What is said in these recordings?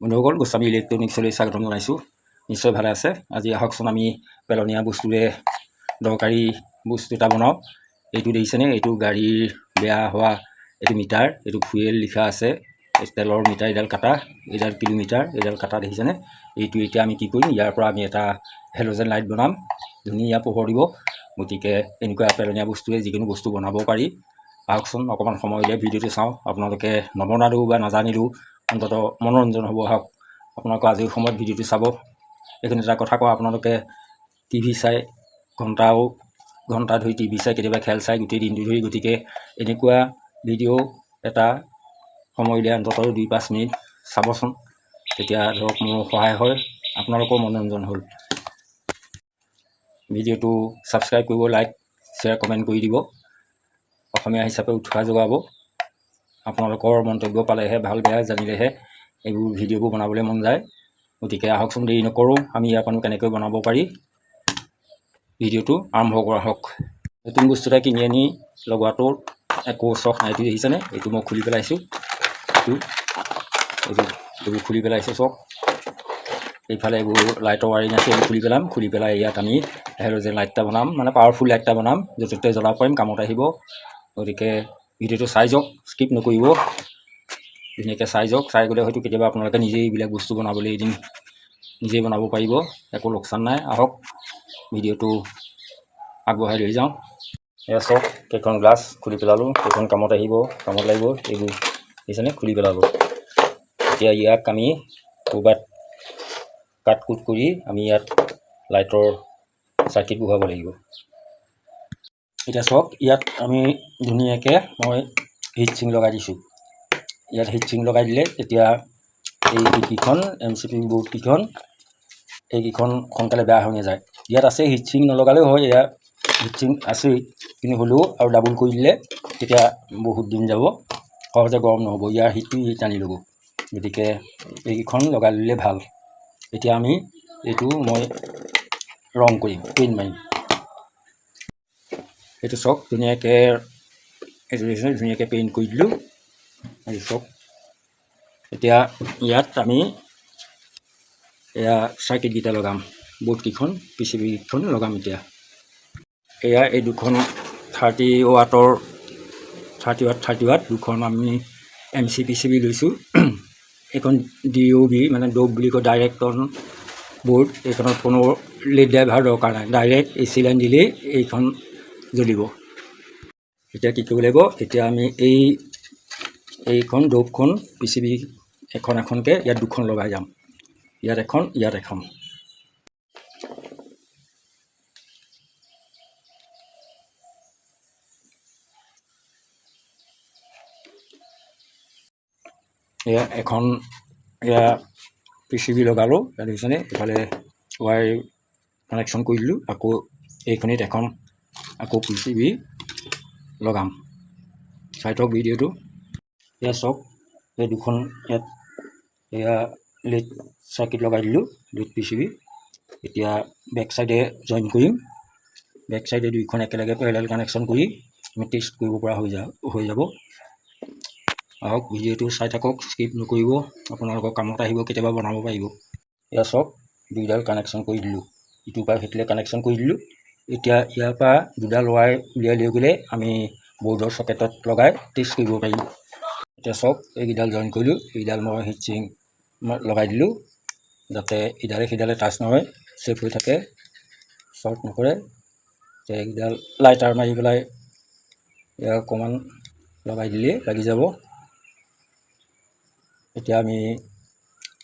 বন্ধুসকল গোস্বামী ইলেক্ট্ৰনিক্সলৈ স্বাগতম জনাইছোঁ। নিশ্চয় ভালে আছে। আজি আহকচোন আমি পেলনীয়া বস্তুৰে দৰকাৰী বস্তু এটা বনাওঁ। এইটো দেখিছেনে, এইটো গাড়ীৰ বেয়া হোৱা এইটো মিটাৰ, এইটো ফুয়েল লিখা আছে, তেলৰ মিটাৰ এইডাল কাটা, এইডাল কিলোমিটাৰ এইডাল কাটা দেখিছেনে। এইটো এতিয়া আমি কি কৰিম, ইয়াৰ পৰা আমি এটা হেল'জেন লাইট বনাম, ধুনীয়া পোহৰ দিব। গতিকে এনেকুৱা পেলনীয়া বস্তুৰে যিকোনো বস্তু বনাব পাৰি। আহকচোন অকণমান সময় উলিয়াই ভিডিঅ'টো চাওঁ। আপোনালোকে নবনালেও বা নাজানিলেও অন্ততঃ মনোৰঞ্জন হ'ব। আহক আপোনালোকে আজিৰ সময়ত ভিডিঅ'টো চাব। এইখিনি এটা কথা কওঁ, আপোনালোকে টিভি চাই ঘণ্টা ধৰি টিভি চাই, কেতিয়াবা খেল চাই গোটেই দিনটো ধৰি। গতিকে এনেকুৱা ভিডিঅ' এটা সময় উলিয়াই অন্ততঃ 2-5 মিনিট চাবচোন। তেতিয়া ধৰক মোৰ সহায় হয়, আপোনালোকৰ মনোৰঞ্জন হ'ল। ভিডিঅ'টো ছাবস্ক্ৰাইব কৰিব, লাইক শ্বেয়াৰ কমেণ্ট কৰি দিব। অসমীয়া হিচাপে উৎসাহ যোগাব। আপোনালোকৰ মন্তব্য পালেহে, ভাল বেয়া জানিলেহে এইবোৰ ভিডিঅ'বোৰ বনাবলৈ মন যায়। গতিকে আহকচোন দেৰি নকৰোঁ, আমি ইয়াৰ পৰা কেনেকৈ বনাব পাৰি ভিডিঅ'টো আৰম্ভ কৰা হওক। নতুন বস্তু এটা কিনি আনি লগোৱাটো একো চখ নাই। এইটো দেখিছেনে, এইটো মই খুলি পেলাইছোঁ। এইবোৰ খুলি পেলাইছোঁ চব। এইফালে এইবোৰ লাইটৰ ৱাৰিং আছে, এইবোৰ খুলি পেলাই ইয়াত আমি হেল'জেন লাইট এটা বনাম, মানে পাৱাৰফুল লাইট এটা বনাম, য'তে ত'তে জ্বলাব পাৰিম, কামত আহিব। গতিকে ভিডিঅ'টো চাই যাওক, স্কিপ নকৰিব, ধুনীয়াকৈ চাই যাওক। চাই গ'লে হয়তো কেতিয়াবা আপোনালোকে নিজেই এইবিলাক বস্তু বনাবলৈ এদিন নিজেই বনাব পাৰিব, একো লোকচান নাই। আহক ভিডিঅ'টো আগবঢ়াই লৈ যাওঁ। এয়া চাওক, কেইখন গ্লাছ খুলি পেলালোঁ, কেইখন কামত আহিব, কামত লাগিব। এইবোৰ দেখিছেনে, খুলি পেলালোঁ। এতিয়া ইয়াক আমি ক'ৰবাত কাট কুট কৰি আমি ইয়াত লাইটৰ চাৰ্কিট বহুৱাব লাগিব। এতিয়া চাওক, ইয়াত আমি ধুনীয়াকৈ মই হিট চিং লগাই দিছোঁ। ইয়াত হিট চিং লগাই দিলে এতিয়া এই কেইখন MCB বৰ্ডকেইখন এইকেইখন সোনকালে বেয়া হৈ নাযায়। ইয়াত আছে হিট চিং নলগালেও হয়, ইয়াত হিট চিং আছেই, কিন্তু হ'লেও আৰু ডাবুল কৰি দিলে তেতিয়া বহুত দিন যাব, সহজে গৰম নহ'ব, ইয়াৰ হিটটো টানি ল'ব। গতিকে এইকেইখন লগাই ল'লে ভাল। এতিয়া আমি এইটো মই ৰং কৰিম, পেইণ্ট মাৰিম। এইটো চাওক, ধুনীয়াকৈ এইটো ধুনীয়াকৈ পেইণ্ট কৰি দিলোঁ। এইটো চাওক, এতিয়া ইয়াত আমি এয়া চাৰ্কিটকেইটা লগাম, বৰ্ডকেইখন PCBকেইখন লগাম। এতিয়া এয়া এই দুখন 30 ৱাট দুখন আমি MC PCB লৈছোঁ। এইখন DOB মানে ড'ব বুলি কয়, ডাইৰেক্ট অন বৰ্ড। এইখনত কোনো লেড ড্ৰাইভাৰ দৰকাৰ নাই, ডাইৰেক্ট AC লাইন দিলেই এইখন জ্বলিব। এতিয়া কি কৰিব লাগিব, এতিয়া আমি এইখন ড'বখন PCB এখন এখনকৈ ইয়াত দুখন লগাই যাম, ইয়াত এখন, ইয়াত এখন। এয়া এখন, এয়া PCB লগালোঁ, ইয়াত দেখিছেনে, এইফালে ৱায়াৰ কানেকশ্যন কৰি দিলোঁ। আকৌ এইখিনিত এখন আকৌ PCB লগাম। চাই থওক ভিডিঅ'টো। এয়া চাওক, এই দুখন ইয়াত এয়া লেড চাৰ্কিট লগাই দিলোঁ, লেড PCB। এতিয়া বেক চাইডে জইন কৰিম। বেক চাইডে দুইখন একেলগে পেৰেলেল কানেকশ্যন কৰি আমি টেষ্ট কৰিব পৰা হৈ যাব। আহক ভিডিঅ'টো চাই থাকক, স্কিপ নকৰিব, আপোনালোকৰ কামত আহিব, কেতিয়াবা বনাব পাৰিব। এয়া চাওক, দুইডাল কানেকশ্যন কৰি দিলোঁ, ইটোৰ পৰা সিটোলৈ কানেকশ্যন কৰি দিলোঁ। এতিয়া ইয়াৰ পৰা দুডাল ৱায়াৰ উলিয়াই লৈ গ'লে আমি বৰ্ডৰ চকেটত লগাই টেষ্ট কৰিব পাৰিম। এতিয়া চাওক, এইকেইডাল জইন কৰিলোঁ, এইডাল মই হিট চিং লগাই দিলোঁ, যাতে ইডালে সিডালে টাচ নহয়, ছেফ হৈ থাকে, শ্বৰ্ট নকৰে। এতিয়া এইকেইডাল লাইটাৰ মাৰি পেলাই ইয়াৰ অকণমান লগাই দিলেই লাগি যাব। এতিয়া আমি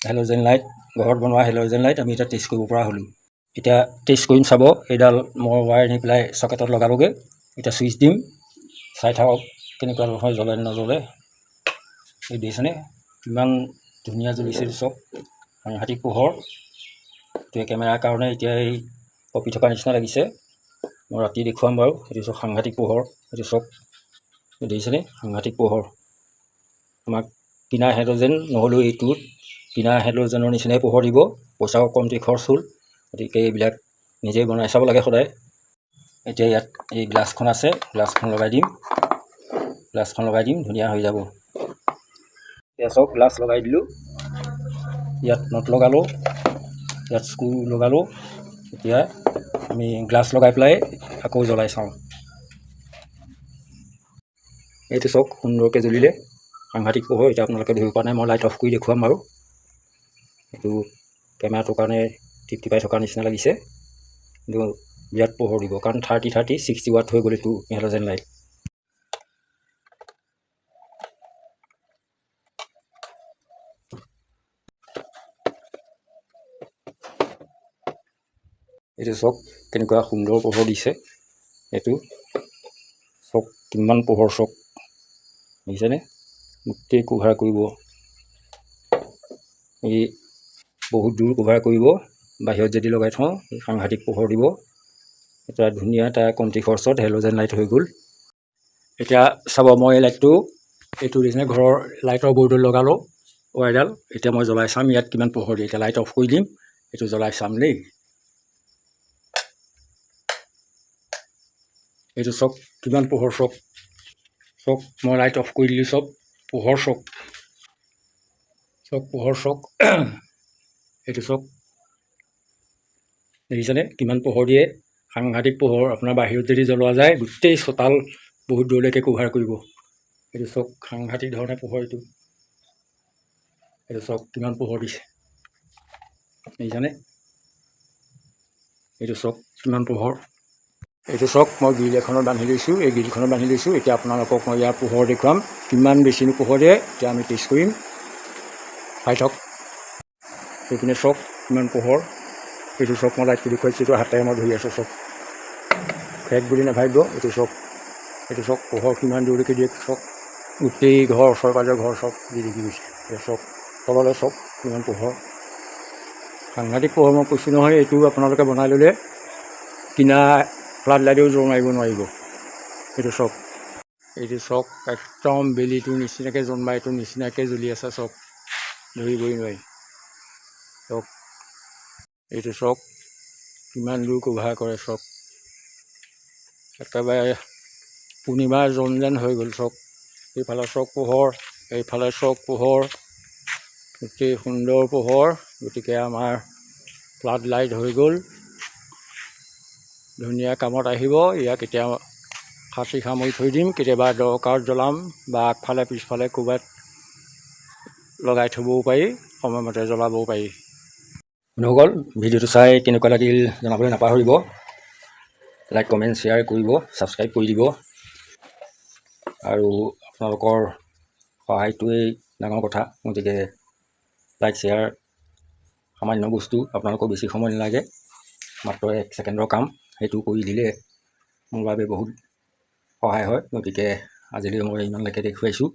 হেল'জেন লাইট, ঘৰত বনোৱা হেল'জেন লাইট আমি এতিয়া টেষ্ট কৰিব পৰা হ'লোঁ। এতিয়া টেষ্ট কৰিম, চাব। এইডাল মই ৱায়াৰ নি পেলাই চকেটত লগালোগৈ। এতিয়া ছুইচ দিম, চাই থাকক কেনেকুৱা নহয়, জ্বলে নজ্বলে। এই দেখিছেনে, কিমান ধুনীয়া জ্বলিছে চব, সাংঘাতিক পোহৰ। এতিয়া কেমেৰাৰ কাৰণে এতিয়া এই কঁপি থকা নিচিনা লাগিছে, মই ৰাতি দেখুৱাম বাৰু। এইটো চব সাংঘাতিক পোহৰ, এইটো চব দেখিছেনে, সাংঘাতিক পোহৰ। আমাক কিনা হেল'জেন নহ'লেও এইটোত কিনা হেল'জেনৰ নিচিনাই পোহৰ দিব, পইচাও কমটি খৰচ হ'ল। গতিকে এইবিলাক নিজেই বনাই চাব লাগে সদায়। এতিয়া ইয়াত এই গ্লাছখন আছে, গ্লাছখন লগাই দিম, ধুনীয়া হৈ যাব। এতিয়া চাওক, গ্লাছ লগাই দিলোঁ। ইয়াত নট লগালোঁ, ইয়াত স্ক্ৰু লগালোঁ। এতিয়া আমি গ্লাছ লগাই পেলাই আকৌ জ্বলাই চাওঁ। এইটো চাওক সুন্দৰকৈ জ্বলিলে, সাংঘাতিক পোহৰ। এতিয়া আপোনালোকে ধৰিব পৰা নাই, মই লাইট অফ কৰি দেখুৱাম আৰু। এইটো কেমেৰাটোৰ কাৰণে টিপটিপাই থকাৰ নিচিনা লাগিছে, কিন্তু বিৰাট পোহৰ দিব, কাৰণ 30-60 ৱাট হৈ গ'ল এইটো হেলোজেন লাইট। এইটো চাওক কেনেকুৱা সুন্দৰ পোহৰ দিছে। এইটো চাওক কিমান পোহৰ, চাওক দেখিছেনে? গোটেই কোভাৰ কৰিব, এই বহুত দূৰ কোভাৰ কৰিব। বাহিৰত যদি লগাই থওঁ সাংঘাতিক পোহৰ দিব। এটা ধুনীয়া এটা কমটি খৰচত হেলোজেন লাইট হৈ গ'ল। এতিয়া চাব, মই এই লাইটটো এইটো নিচিনা ঘৰৰ লাইটৰ বৰ্ডত লগালোঁ ৱাইৰডাল। এতিয়া মই জ্বলাই চাম ইয়াত কিমান পোহৰ দিয়ে। এতিয়া লাইট অফ কৰি দিম, এইটো জ্বলাই চাম দেই। এইটো চাওক কিমান পোহৰ, চাওক চাওক, মই লাইট অফ কৰি দিলোঁ, চব পোহৰ চাওক, চাওক পোহৰ চাওক। এইটো চাওক দেখিছেনে কিমান পোহৰ দিয়ে? সাংঘাতিক পোহৰ। আপোনাৰ বাহিৰত যদি জ্বলোৱা যায় গোটেই চোতাল বহুত দূৰলৈকে কোভাৰ কৰিব। এইটো চাওক সাংঘাতিক ধৰণে পোহৰ এইটো। এইটো চাওক কিমান পোহৰ দিছে, দেখিছেনে? এইটো চাওক কিমান পোহৰ। এইটো চাওক মই গ্ৰিল এখনত বান্ধি লৈছোঁ, এই গ্ৰিলখনত বান্ধি লৈছোঁ। এতিয়া আপোনালোকক মই ইয়াৰ পোহৰ দেখুৱাম, কিমান বেছিনো পোহৰ দিয়ে। এতিয়া আমি টেষ্ট কৰিম, চাই থওক। সেইপিনে চাওক কিমান পোহৰ। এইটো চাওক মই লাইটটো দেখুৱাইছোঁ, এইটো হাতেৰে মই ধৰি আছোঁ, চাওক ফেক বুলি নাভাবিব। এইটো চাওক, এইটো চাওক পোহৰ কিমান দূৰলৈকে দিয়ে, চাওক গোটেই ঘৰ, ওচৰে পাঁজৰে ঘৰ চাওক দি দেখি গৈছে। এতিয়া চাওক তললৈ চাওক কিমান পোহৰ, সাংঘাতিক পোহৰ। মই কৈছোঁ নহয়, এইটো আপোনালোকে বনাই ল'লে কিনা ফ্লাড লাইটেও জোৰ মাৰিব নোৱাৰিব। এইটো চাওক, এইটো চাওক একদম বেলিটোৰ নিচিনাকৈ জোনবাইটোৰ নিচিনাকৈ জ্বলি আছে, চাওক ধৰিবই নোৱাৰি। চাওক এইটো চাওক কিমান দূৰ কোভাৰ কৰে, চাওক একেবাৰে পূৰ্ণিমাৰ জোন যেন হৈ গ'ল। চাওক এইফালে চাওক পোহৰ, এইফালে চাওক পোহৰ, গোটেই সুন্দৰ পোহৰ। গতিকে আমাৰ ফ্লাড লাইট হৈ গ'ল, ধুনীয়া কামত আহিব। ইয়াক এতিয়া সাঁচি সামৰি থৈ দিম, কেতিয়াবা দৰকাৰত জ্বলাম বা আগফালে পিছফালে ক'ৰবাত লগাই থ'বও পাৰি, সময়মতে জ্বলাবও পাৰি। বন্ধুসকল, ভিডিঅ'টো চাই কেনেকুৱা লাগিল জনাবলৈ নাপাহৰিব। লাইক, কমেণ্ট, শ্বেয়াৰ কৰিব, ছাবস্ক্ৰাইব কৰি দিব। আৰু আপোনালোকৰ সহায়টোৱেই ডাঙৰ কথা। গতিকে লাইক, শ্বেয়াৰ সামান্য বস্তু, আপোনালোকৰ বেছি সময় নালাগে, মাত্ৰ 1 ছেকেণ্ডৰ কাম। সেইটো কৰি দিলে মোৰ বাবে বহুত সহায় হয়। গতিকে আজিলৈ মই ইমানলৈকে দেখুৱাইছোঁ।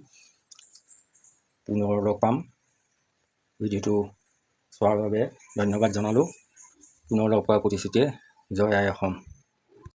পুনৰ লগ পাম। ভিডিঅ'টো চোৱাৰ বাবে ধন্যবাদ জনালোঁ। পুনৰ লগ পোৱাৰ প্ৰতিশ্ৰুতিৰে জয় আই অসম।